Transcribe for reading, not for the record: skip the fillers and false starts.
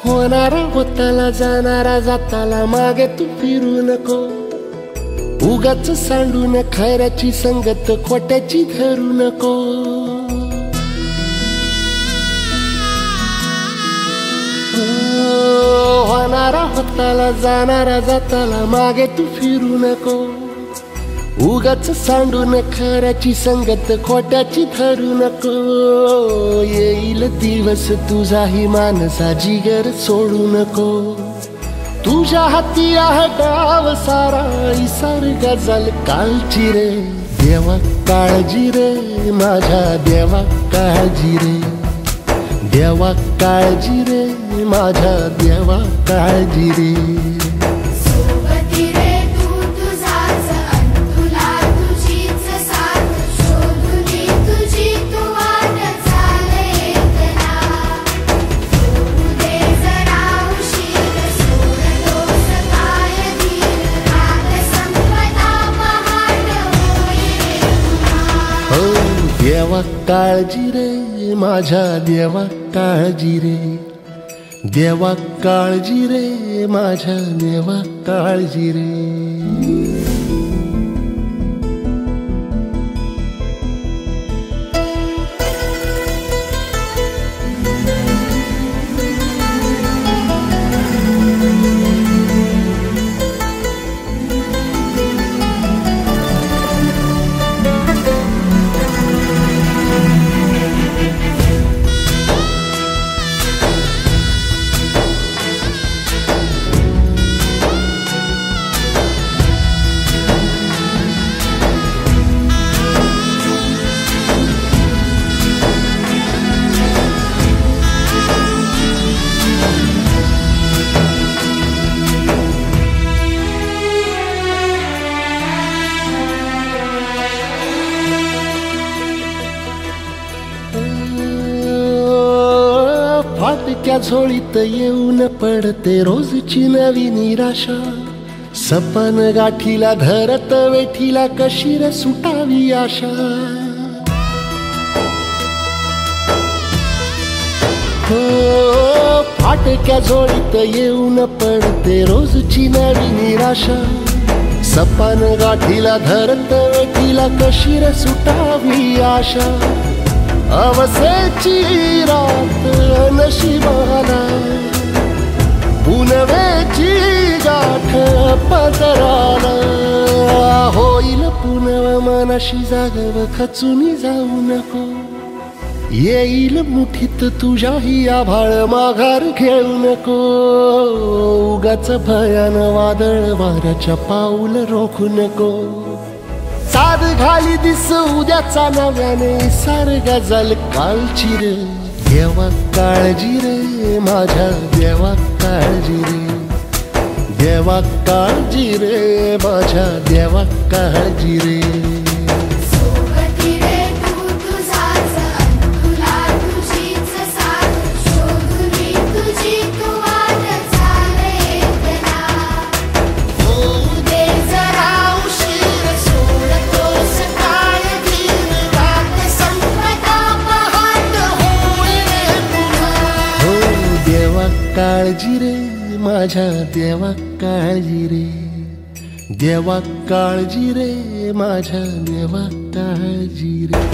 होणारा होताला जाणारा जाताला मागे तू फिरू नको. उगाच सांडून खैराची संगत खोट्याची धरू नको. होणारा होताला जाणारा जाताला मागे तू फिरू नको. उगाच सांडून खऱ्याची संगत खोट्याची धरू नको. येईल दिवस तुझाही मानसा जिगर सोडू नको. तुझ्या हाती आहे डाव सारा इसार गजल कालची रे. देवा काळजी रे माझ्या देवा काळजी रे. देवा काळजी रे माझ्या देवा काळजी रे. देवा काळजी रे माझ्या देवा काळजी रे. देवा काळजी रे माझ्या देवा काळजी रे. फाटक्या झोळीत येऊन पडते रोजची नवी निराशा. सपन गाठीला धरत वेठीला कशी रे सुटावी आशा. हो फाटक्या झोळीत येऊन पडते रोजची नवी निराशा. सपन गाठीला धरत वेठीला कशी रे सुटावी आशा. अवसेची रात नशिबाला पुनवेची गाठ पदराला. होईल पुनव मनाशी जागव खचून जाऊ नको. येईल मुठीत तुझ्याही आभाळ माघार घेऊ नको. उगाच भयान वादळ वाऱ्याच्या पाऊल रोखू नको. साध घाली दिस उद्याचा नव्याने सार गजल कालची रे. देवा काळजी रे माझ्या देवा काळजी रे. देवा काळजी रे माझ्या देवा काळजी रे. काळजी रे माझ्या देवा काळजी रे. देवा काळजी रे माझ्या देवा काळजी रे.